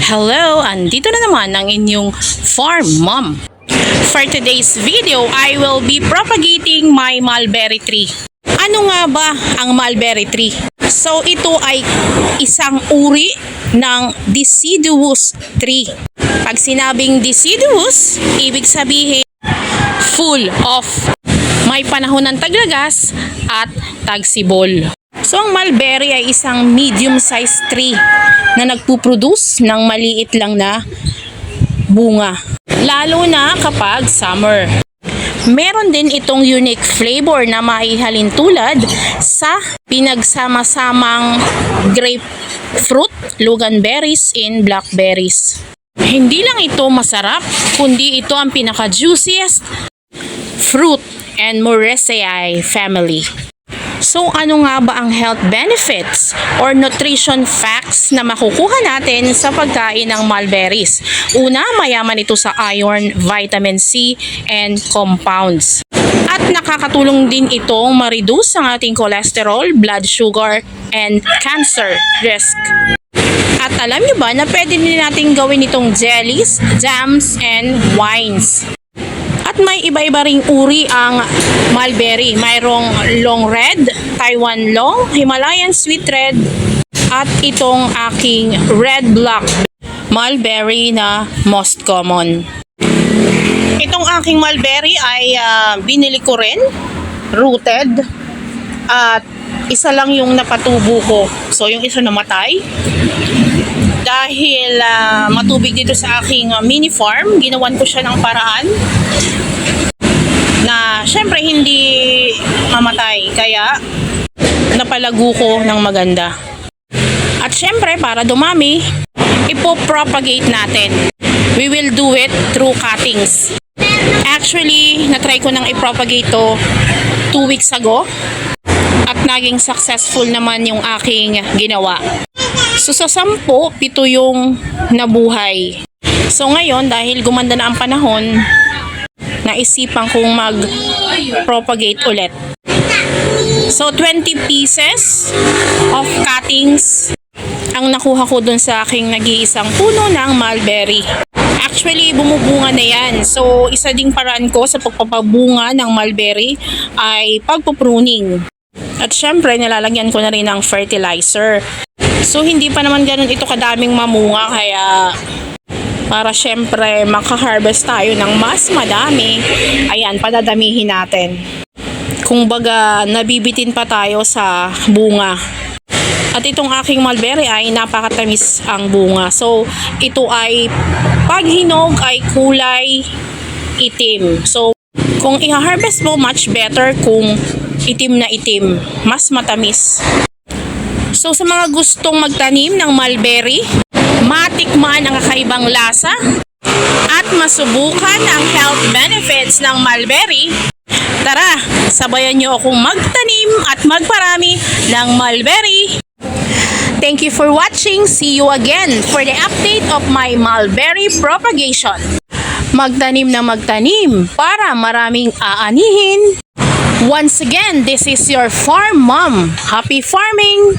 Hello! Andito na naman ang inyong farm mom. For today's video, I will be propagating my mulberry tree. Ano nga ba ang mulberry tree? So ito ay isang uri ng deciduous tree. Pag sinabing deciduous, ibig sabihin full of may panahon ng taglagas at tagsibol. So ang mulberry ay isang medium-sized tree na nagpuproduce ng maliit lang na bunga, lalo na kapag summer. Meron din itong unique flavor na maihalin tulad sa pinagsama-samang grapefruit, loganberries, and blackberries. Hindi lang ito masarap, kundi ito ang pinaka-juiciest fruit and Moraceae family. So ano nga ba ang health benefits or nutrition facts na makukuha natin sa pagkain ng mulberries? Una, mayaman ito sa iron, vitamin C, and compounds. At nakakatulong din itong ma-reduce ang ating cholesterol, blood sugar, and cancer risk. At alam nyo ba na pwede din natin gawin itong jellies, jams, and wines. At may iba-iba ring uri ang mulberry. Mayroong long red, Taiwan long, Himalayan sweet red, at itong aking red black mulberry na most common. Itong aking mulberry ay binili ko rin, rooted, at isa lang yung napatubo ko. So yung isa namatay. Dahil matubig dito sa aking mini farm, ginawan ko siya ng paraan na syempre hindi mamatay, kaya napalago ko ng maganda. At syempre para dumami, ipopropagate natin. We will do it through cuttings. Actually, natry ko nang ipropagate to 2 weeks ago at naging successful naman yung aking ginawa. So sa 10, 7 yung nabuhay. So ngayon, dahil gumanda na ang panahon, naisipan kong mag-propagate ulit. So 20 pieces of cuttings ang nakuha ko dun sa aking nag-iisang puno ng mulberry. Actually, bumubunga na yan. So isa ding paraan ko sa pagpapabunga ng mulberry ay pagpupruning. At syempre, nilalagyan ko na rin ng fertilizer. So hindi pa naman ganun ito kadaming mamunga, kaya para syempre maka-harvest tayo ng mas madami, ayan, padadamihin natin. Kung baga, nabibitin pa tayo sa bunga. At itong aking mulberry ay napakatamis ang bunga. So ito ay pag hinog ay kulay itim. So kung i-harvest mo, much better kung itim na itim, mas matamis. So sa mga gustong magtanim ng mulberry, matikman ang kakaibang lasa at masubukan ang health benefits ng mulberry, tara, sabayan nyo akong magtanim at magparami ng mulberry. Thank you for watching. See you again for the update of my mulberry propagation. Magtanim na magtanim para maraming aanihin. Once again, this is your farm mom. Happy farming!